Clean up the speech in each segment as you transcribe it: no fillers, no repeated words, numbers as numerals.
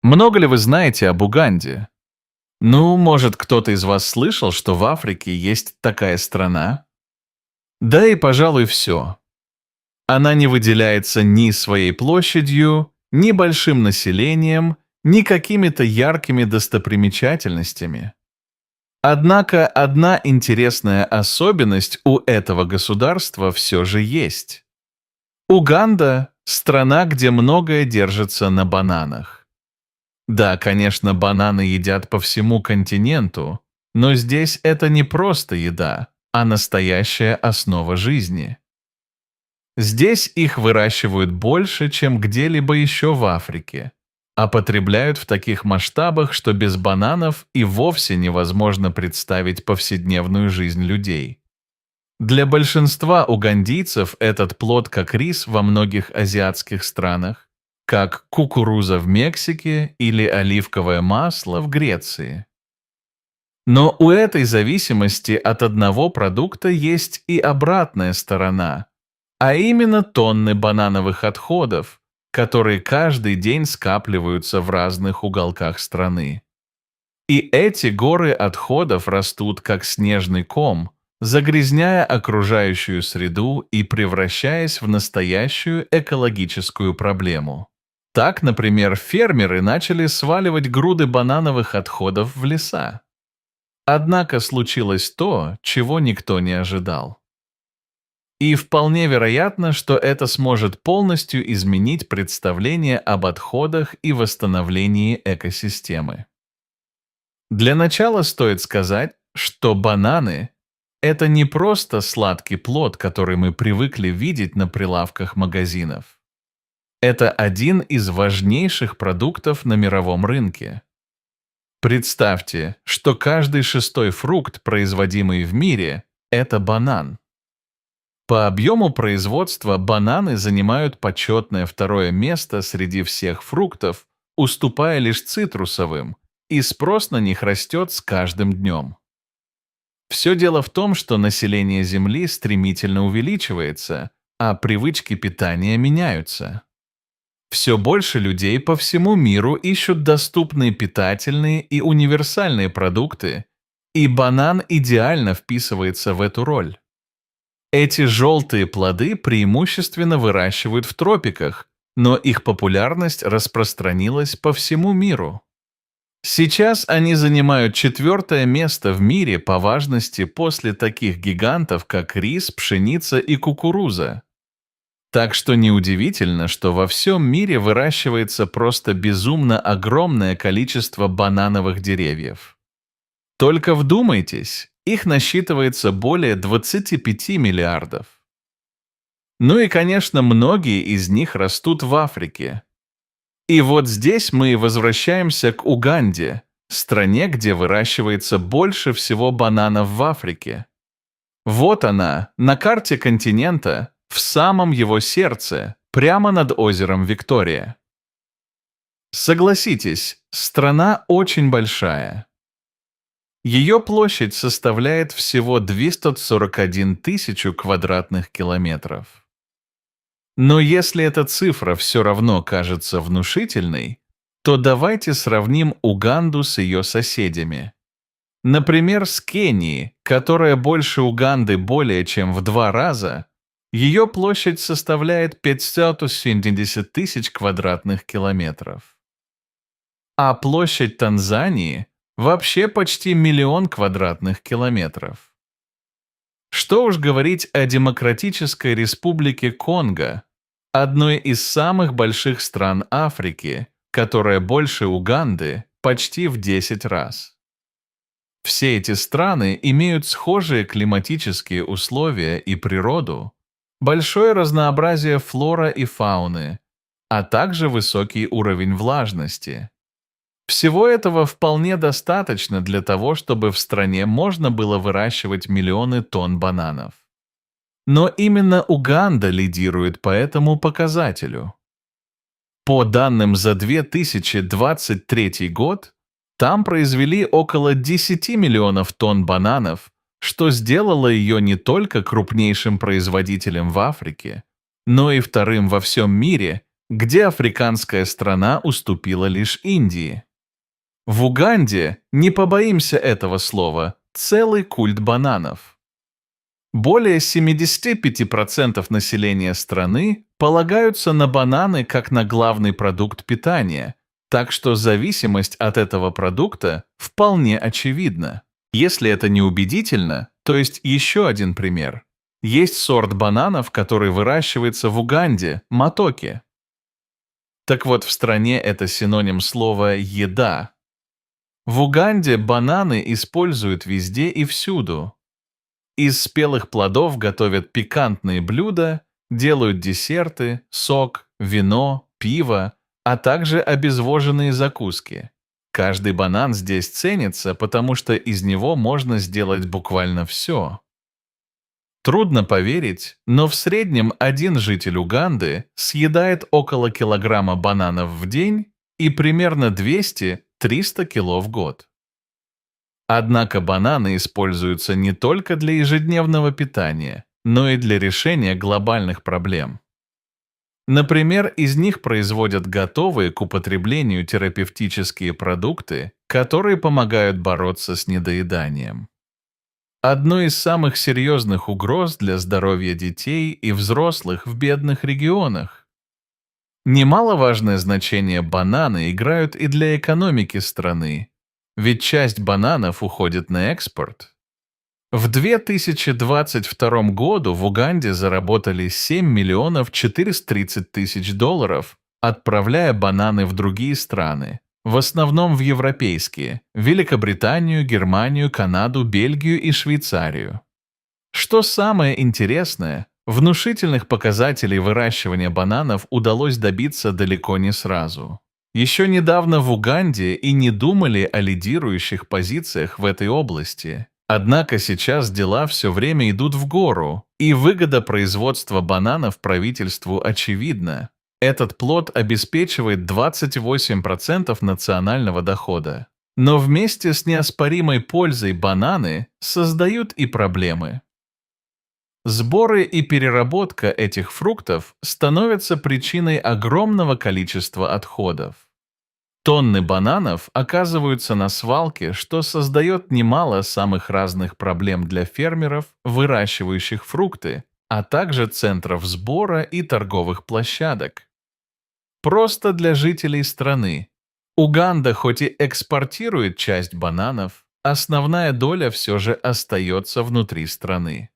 Много ли вы знаете об Уганде? Ну, может, кто-то из вас слышал, что в Африке есть такая страна? Да и, пожалуй, все. Она не выделяется ни своей площадью, ни большим населением, ни какими-то яркими достопримечательностями. Однако одна интересная особенность у этого государства все же есть. Уганда– страна, где многое держится на бананах. Да, конечно, бананы едят по всему континенту, но здесь это не просто еда, а настоящая основа жизни. Здесь их выращивают больше, чем где-либо еще в Африке, а потребляют в таких масштабах, что без бананов и вовсе невозможно представить повседневную жизнь людей. Для большинства угандийцев этот плод как рис во многих азиатских странах, как кукуруза в Мексике или оливковое масло в Греции. Но у этой зависимости от одного продукта есть и обратная сторона, а именно тонны банановых отходов, которые каждый день скапливаются в разных уголках страны. И эти горы отходов растут как снежный ком, загрязняя окружающую среду и превращаясь в настоящую экологическую проблему. Так, например, фермеры начали сваливать груды банановых отходов в леса. Однако случилось то, чего никто не ожидал. И вполне вероятно, что это сможет полностью изменить представление об отходах и восстановлении экосистемы. Для начала стоит сказать, что бананы– это не просто сладкий плод, который мы привыкли видеть на прилавках магазинов. Это один из важнейших продуктов на мировом рынке. Представьте, что каждый шестой фрукт, производимый в мире, это банан. По объему производства бананы занимают почетное второе место среди всех фруктов, уступая лишь цитрусовым, и спрос на них растет с каждым днем. Все дело в том, что население Земли стремительно увеличивается, а привычки питания меняются. Все больше людей по всему миру ищут доступные питательные и универсальные продукты, и банан идеально вписывается в эту роль. Эти желтые плоды преимущественно выращивают в тропиках, но их популярность распространилась по всему миру. Сейчас они занимают четвертое место в мире по важности после таких гигантов, как рис, пшеница и кукуруза. Так что неудивительно, что во всем мире выращивается просто безумно огромное количество банановых деревьев. Только вдумайтесь, их насчитывается более 25 миллиардов. Ну и, конечно, многие из них растут в Африке. И вот здесь мы и возвращаемся к Уганде, стране, где выращивается больше всего бананов в Африке. Вот она, на карте континента, в самом его сердце, прямо над озером Виктория. Согласитесь, страна очень большая. Ее площадь составляет всего 241 тысячу квадратных километров. Но если эта цифра все равно кажется внушительной, то давайте сравним Уганду с ее соседями. Например, с Кенией, которая больше Уганды более чем в 2 раза, ее площадь составляет 570 тысяч квадратных километров. А площадь Танзании вообще почти 1 000 000 квадратных километров. Что уж говорить о Демократической Республике Конго, одной из самых больших стран Африки, которая больше Уганды почти в 10 раз. Все эти страны имеют схожие климатические условия и природу, большое разнообразие флора и фауны, а также высокий уровень влажности. Всего этого вполне достаточно для того, чтобы в стране можно было выращивать миллионы тонн бананов. Но именно Уганда лидирует по этому показателю. По данным за 2023 год, там произвели около 10 миллионов тонн бананов, что сделало ее не только крупнейшим производителем в Африке, но и вторым во всем мире где африканская страна уступила лишь Индии. В Уганде, не побоимся этого слова, целый культ бананов. Более 75% населения страны полагаются на бананы как на главный продукт питания, так что зависимость от этого продукта вполне очевидна. Если это не убедительно, то есть еще один пример. Есть сорт бананов, который выращивается в Уганде – матоке. Так вот, в стране это синоним слова «еда». В Уганде бананы используют везде и всюду. Из спелых плодов готовят пикантные блюда, делают десерты, сок, вино, пиво, а также обезвоженные закуски. Каждый банан здесь ценится, потому что из него можно сделать буквально все. Трудно поверить, но в среднем один житель Уганды съедает около килограмма бананов в день и примерно 200–300 кило в год. Однако бананы используются не только для ежедневного питания, но и для решения глобальных проблем. Например, из них производят готовые к употреблению терапевтические продукты, которые помогают бороться с недоеданием. Одной из самых серьезных угроз для здоровья детей и взрослых в бедных регионах. Немаловажное значение бананы играют и для экономики страны, ведь часть бананов уходит на экспорт. В 2022 году в Уганде заработали 7 миллионов 430 тысяч долларов, отправляя бананы в другие страны, в основном в европейские – Великобританию, Германию, Канаду, Бельгию и Швейцарию. Что самое интересное, внушительных показателей выращивания бананов удалось добиться далеко не сразу. Еще недавно в Уганде и не думали о лидирующих позициях в этой области. Однако сейчас дела все время идут в гору, и выгода производства бананов правительству очевидна. Этот плод обеспечивает 28% национального дохода. Но вместе с неоспоримой пользой бананы создают и проблемы. Сборы и переработка этих фруктов становятся причиной огромного количества отходов. Тонны бананов оказываются на свалке, что создает немало самых разных проблем для фермеров, выращивающих фрукты, а также центров сбора и торговых площадок. Просто для жителей страны. Уганда хоть и экспортирует часть бананов, основная доля все же остается внутри страны.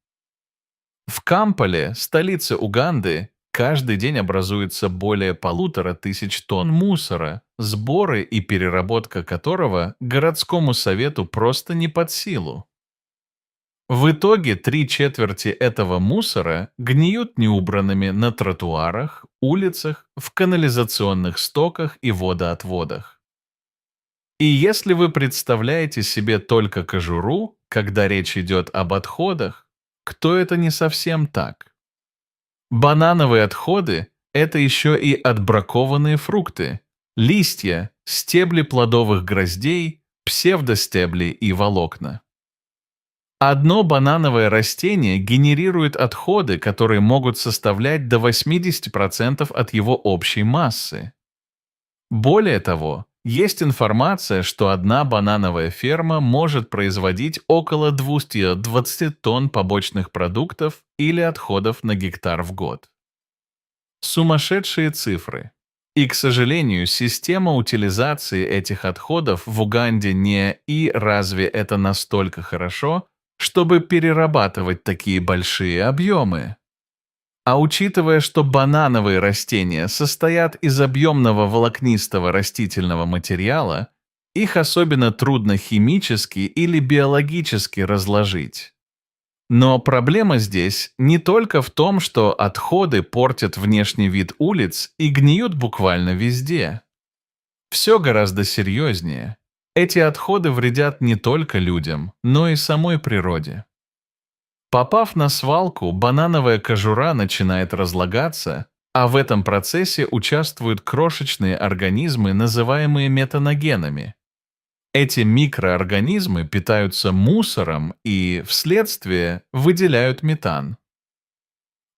В Кампале, столице Уганды, каждый день образуется более 1500 тонн мусора, сборы и переработка которого городскому совету просто не под силу. В итоге 3/4 этого мусора гниют неубранными на тротуарах, улицах, в канализационных стоках и водоотводах. И если вы представляете себе только кожуру, когда речь идет об отходах, то это не совсем так. Банановые отходы – это еще и отбракованные фрукты, листья, стебли плодовых гроздей, псевдостебли и волокна. Одно банановое растение генерирует отходы, которые могут составлять до 80% от его общей массы. Более того, есть информация, что одна банановая ферма может производить около 220 тонн побочных продуктов или отходов на гектар в год. Сумасшедшие цифры. И, к сожалению, система утилизации этих отходов в Уганде не «и разве это настолько хорошо», чтобы перерабатывать такие большие объемы. А учитывая, что банановые растения состоят из объемного волокнистого растительного материала, их особенно трудно химически или биологически разложить. Но проблема здесь не только в том, что отходы портят внешний вид улиц и гниют буквально везде. Все гораздо серьезнее. Эти отходы вредят не только людям, но и самой природе. Попав на свалку, банановая кожура начинает разлагаться, а в этом процессе участвуют крошечные организмы, называемые метаногенами. Эти микроорганизмы питаются мусором и, вследствие, выделяют метан.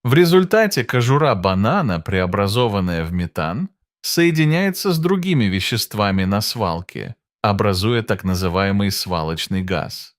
В результате кожура банана, преобразованная в метан, соединяется с другими веществами на свалке, образуя так называемый свалочный газ.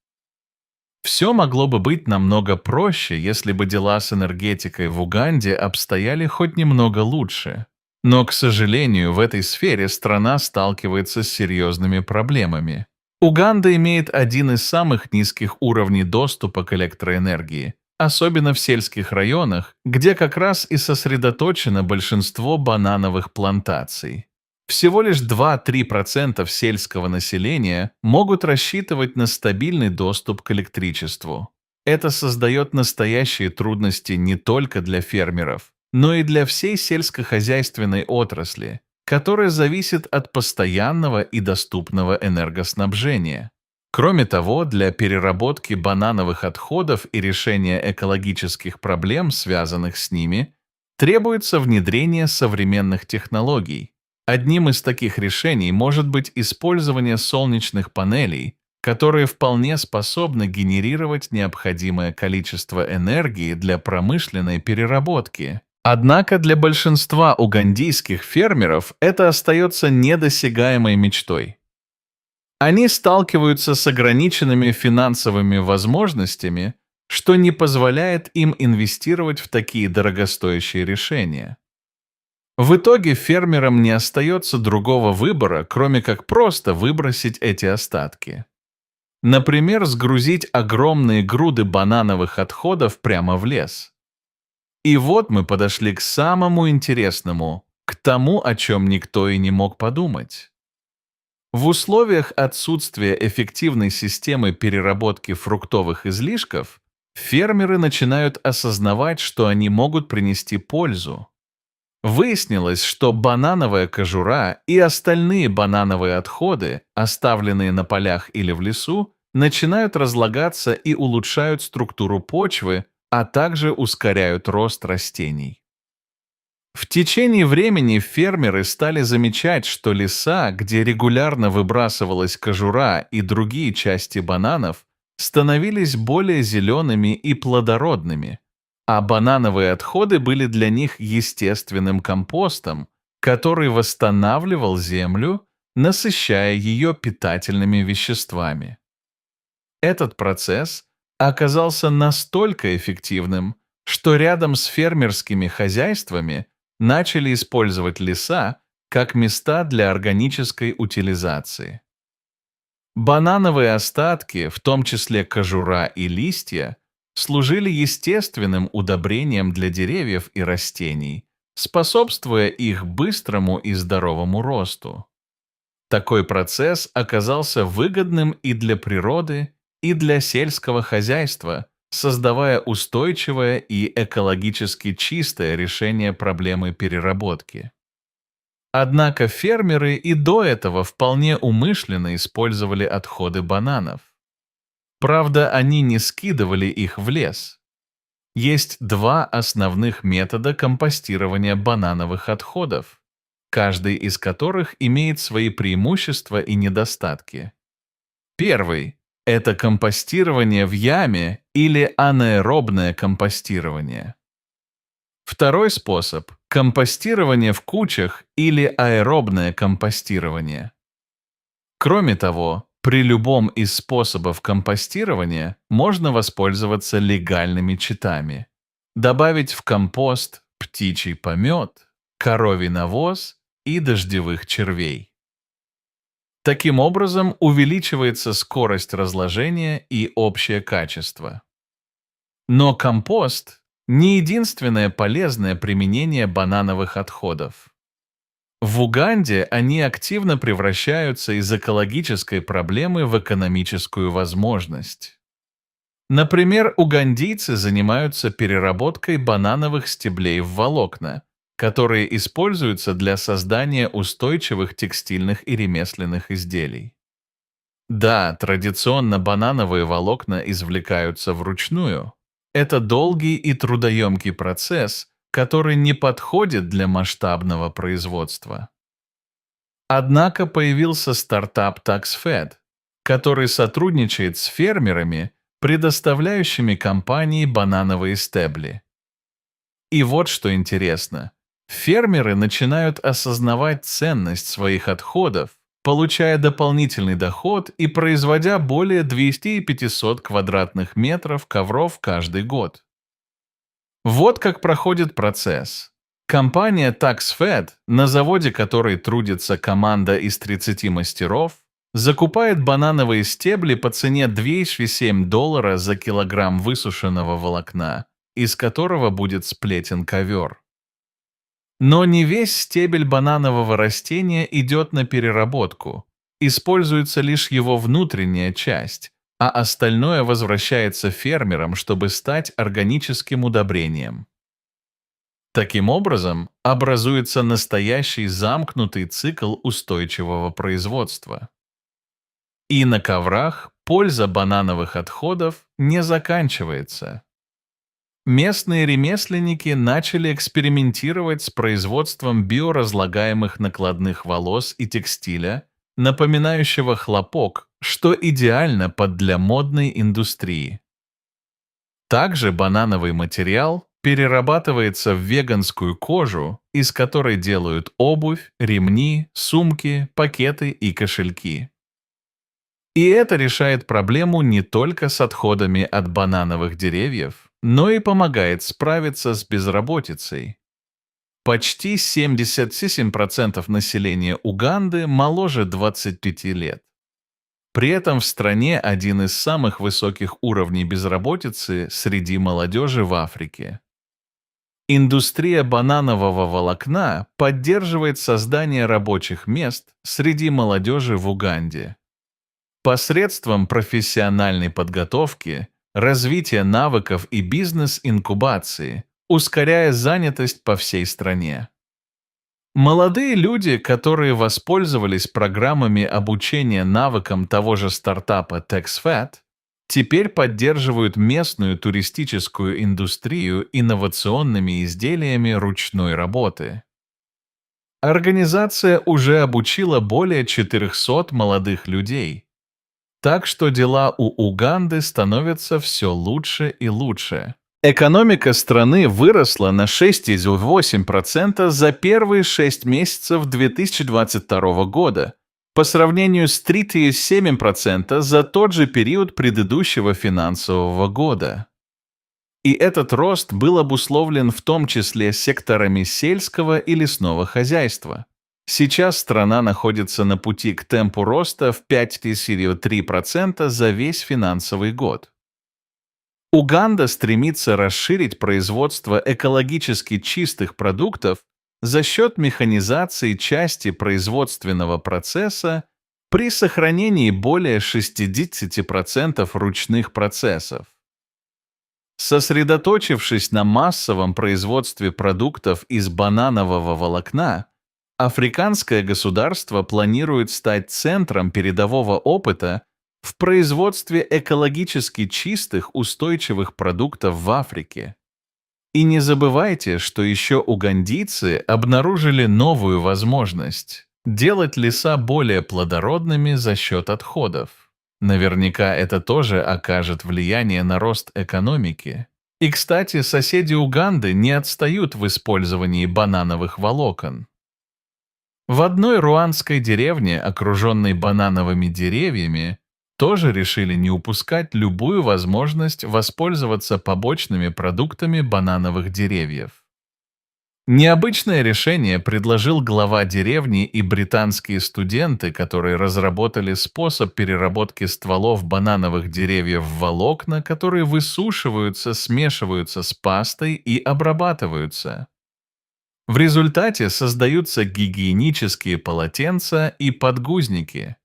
Все могло бы быть намного проще, если бы дела с энергетикой в Уганде обстояли хоть немного лучше. Но, к сожалению, в этой сфере страна сталкивается с серьезными проблемами. Уганда имеет один из самых низких уровней доступа к электроэнергии, особенно в сельских районах, где как раз и сосредоточено большинство банановых плантаций. Всего лишь 2–3% сельского населения могут рассчитывать на стабильный доступ к электричеству. Это создает настоящие трудности не только для фермеров, но и для всей сельскохозяйственной отрасли, которая зависит от постоянного и доступного энергоснабжения. Кроме того, для переработки банановых отходов и решения экологических проблем, связанных с ними, требуется внедрение современных технологий. Одним из таких решений может быть использование солнечных панелей, которые вполне способны генерировать необходимое количество энергии для промышленной переработки. Однако для большинства угандийских фермеров это остается недосягаемой мечтой. Они сталкиваются с ограниченными финансовыми возможностями, что не позволяет им инвестировать в такие дорогостоящие решения. В итоге фермерам не остается другого выбора, кроме как просто выбросить эти остатки. Например, сгрузить огромные груды банановых отходов прямо в лес. И вот мы подошли к самому интересному, к тому, о чем никто и не мог подумать. В условиях отсутствия эффективной системы переработки фруктовых излишков, фермеры начинают осознавать, что они могут принести пользу. Выяснилось, что банановая кожура и остальные банановые отходы, оставленные на полях или в лесу, начинают разлагаться и улучшают структуру почвы, а также ускоряют рост растений. В течение времени фермеры стали замечать, что леса, где регулярно выбрасывалась кожура и другие части бананов, становились более зелеными и плодородными, а банановые отходы были для них естественным компостом, который восстанавливал землю, насыщая ее питательными веществами. Этот процесс оказался настолько эффективным, что рядом с фермерскими хозяйствами начали использовать леса как места для органической утилизации. Банановые остатки, в том числе кожура и листья, служили естественным удобрением для деревьев и растений, способствуя их быстрому и здоровому росту. Такой процесс оказался выгодным и для природы, и для сельского хозяйства, создавая устойчивое и экологически чистое решение проблемы переработки. Однако фермеры и до этого вполне умышленно использовали отходы бананов. Правда, они не скидывали их в лес. Есть два основных метода компостирования банановых отходов, каждый из которых имеет свои преимущества и недостатки. Первый – это компостирование в яме или анаэробное компостирование. Второй способ – компостирование в кучах или аэробное компостирование. Кроме того, при любом из способов компостирования можно воспользоваться легальными читами. Добавить в компост птичий помет, коровий навоз и дождевых червей. Таким образом увеличивается скорость разложения и общее качество. Но компост – не единственное полезное применение банановых отходов. В Уганде они активно превращаются из экологической проблемы в экономическую возможность. Например, угандийцы занимаются переработкой банановых стеблей в волокна, которые используются для создания устойчивых текстильных и ремесленных изделий. Да, традиционно банановые волокна извлекаются вручную. Это долгий и трудоемкий процесс, который не подходит для масштабного производства. Однако появился стартап TaxFed, который сотрудничает с фермерами, предоставляющими компании банановые стебли. И вот что интересно. Фермеры начинают осознавать ценность своих отходов, получая дополнительный доход и производя более 200-500 квадратных метров ковров каждый год. Вот как проходит процесс. Компания TaxFed, на заводе которой трудится команда из 30 мастеров, закупает банановые стебли по цене $207 за килограмм высушенного волокна, из которого будет сплетен ковер. Но не весь стебель бананового растения идет на переработку. Используется лишь его внутренняя часть, а остальное возвращается фермерам, чтобы стать органическим удобрением. Таким образом, образуется настоящий замкнутый цикл устойчивого производства. И на коврах польза банановых отходов не заканчивается. Местные ремесленники начали экспериментировать с производством биоразлагаемых накладных волос и текстиля, напоминающего хлопок, что идеально для модной индустрии. Также банановый материал перерабатывается в веганскую кожу, из которой делают обувь, ремни, сумки, пакеты и кошельки. И это решает проблему не только с отходами от банановых деревьев, но и помогает справиться с безработицей. Почти 77% населения Уганды моложе 25 лет. При этом в стране один из самых высоких уровней безработицы среди молодежи в Африке. Индустрия бананового волокна поддерживает создание рабочих мест среди молодежи в Уганде. Посредством профессиональной подготовки, развития навыков и бизнес-инкубации, ускоряя занятость по всей стране. Молодые люди, которые воспользовались программами обучения навыкам того же стартапа TaxFed, теперь поддерживают местную туристическую индустрию инновационными изделиями ручной работы. Организация уже обучила более 400 молодых людей. Так что дела у Уганды становятся все лучше и лучше. Экономика страны выросла на 6,8% за первые 6 месяцев 2022 года, по сравнению с 3,7% за тот же период предыдущего финансового года. И этот рост был обусловлен в том числе секторами сельского и лесного хозяйства. Сейчас страна находится на пути к темпу роста в 5,3% за весь финансовый год. Уганда стремится расширить производство экологически чистых продуктов за счет механизации части производственного процесса при сохранении более 60% ручных процессов. Сосредоточившись на массовом производстве продуктов из бананового волокна, африканское государство планирует стать центром передового опыта в производстве экологически чистых, устойчивых продуктов в Африке. И не забывайте, что еще угандийцы обнаружили новую возможность – делать леса более плодородными за счет отходов. Наверняка это тоже окажет влияние на рост экономики. И, кстати, соседи Уганды не отстают в использовании банановых волокон. В одной руандской деревне, окруженной банановыми деревьями, тоже решили не упускать любую возможность воспользоваться побочными продуктами банановых деревьев. Необычное решение предложил глава деревни и британские студенты, которые разработали способ переработки стволов банановых деревьев в волокна, которые высушиваются, смешиваются с пастой и обрабатываются. В результате создаются гигиенические полотенца и подгузники.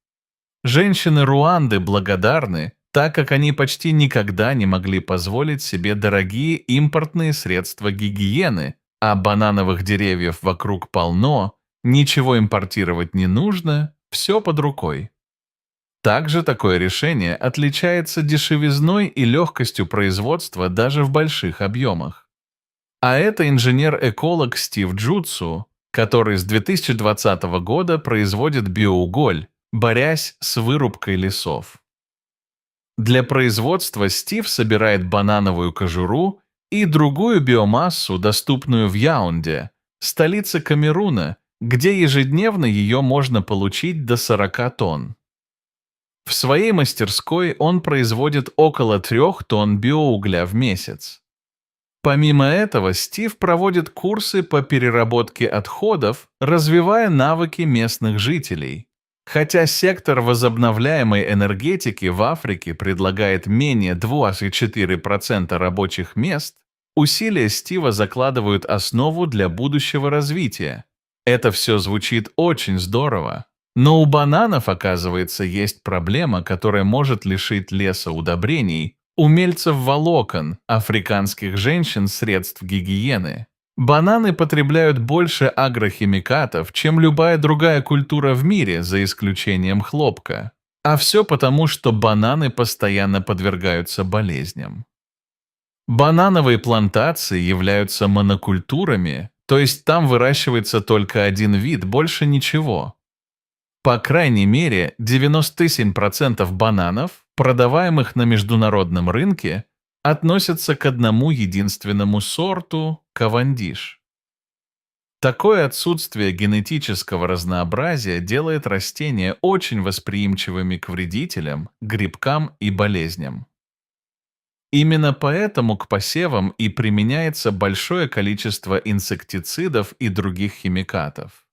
Женщины Руанды благодарны, так как они почти никогда не могли позволить себе дорогие импортные средства гигиены, а банановых деревьев вокруг полно, ничего импортировать не нужно, все под рукой. Также такое решение отличается дешевизной и легкостью производства даже в больших объемах. А это инженер-эколог Стив Джутсу, который с 2020 года производит биоуголь, борясь с вырубкой лесов. Для производства Стив собирает банановую кожуру, и другую биомассу, доступную в Яунде, столице Камеруна, где ежедневно ее можно получить до 40 тонн. В своей мастерской он производит около 3 тонн биоугля в месяц. Помимо этого, Стив проводит курсы по переработке отходов, развивая навыки местных жителей. Хотя сектор возобновляемой энергетики в Африке предлагает менее 2,4% рабочих мест, усилия Стива закладывают основу для будущего развития. Это все звучит очень здорово. Но у бананов, оказывается, есть проблема, которая может лишить леса удобрений, умельцев волокон, африканских женщин средств гигиены. Бананы потребляют больше агрохимикатов, чем любая другая культура в мире, за исключением хлопка. А все потому, что бананы постоянно подвергаются болезням. Банановые плантации являются монокультурами, то есть там выращивается только один вид, больше ничего. По крайней мере, 97% бананов, продаваемых на международном рынке, относятся к одному единственному сорту – кавандиш. Такое отсутствие генетического разнообразия делает растения очень восприимчивыми к вредителям, грибкам и болезням. Именно поэтому к посевам и применяется большое количество инсектицидов и других химикатов.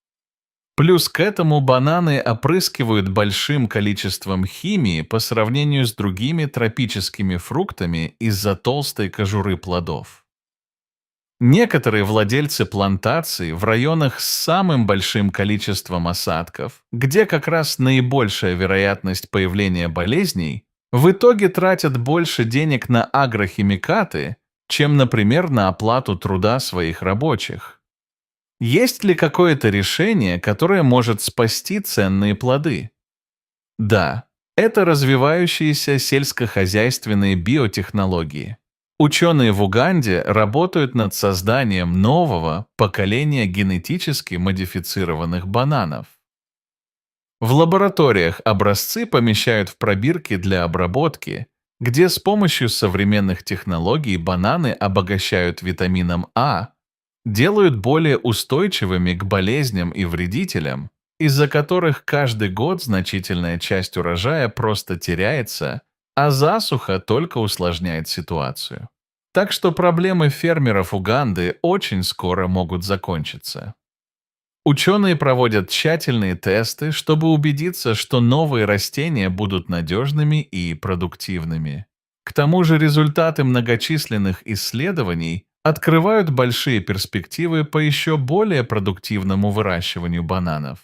Плюс к этому бананы опрыскивают большим количеством химии по сравнению с другими тропическими фруктами из-за толстой кожуры плодов. Некоторые владельцы плантаций в районах с самым большим количеством осадков, где как раз наибольшая вероятность появления болезней, в итоге тратят больше денег на агрохимикаты, чем, например, на оплату труда своих рабочих. Есть ли какое-то решение, которое может спасти ценные плоды? Да, это развивающиеся сельскохозяйственные биотехнологии. Ученые в Уганде работают над созданием нового поколения генетически модифицированных бананов. В лабораториях образцы помещают в пробирки для обработки, где с помощью современных технологий бананы обогащают витамином А, делают более устойчивыми к болезням и вредителям, из-за которых каждый год значительная часть урожая просто теряется, а засуха только усложняет ситуацию. Так что проблемы фермеров Уганды очень скоро могут закончиться. Ученые проводят тщательные тесты, чтобы убедиться, что новые растения будут надежными и продуктивными. К тому же результаты многочисленных исследований открывают большие перспективы по еще более продуктивному выращиванию бананов.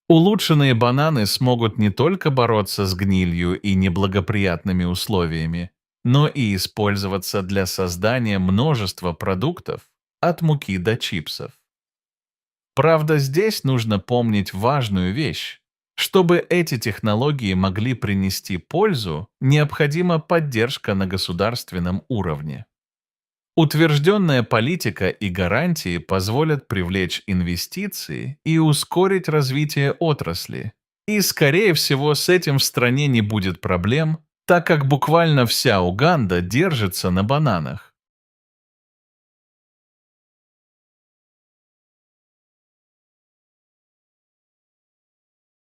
Улучшенные бананы смогут не только бороться с гнилью и неблагоприятными условиями, но и использоваться для создания множества продуктов, от муки до чипсов. Правда, здесь нужно помнить важную вещь. Чтобы эти технологии могли принести пользу, необходима поддержка на государственном уровне. Утвержденная политика и гарантии позволят привлечь инвестиции и ускорить развитие отрасли. И, скорее всего, с этим в стране не будет проблем, так как буквально вся Уганда держится на бананах.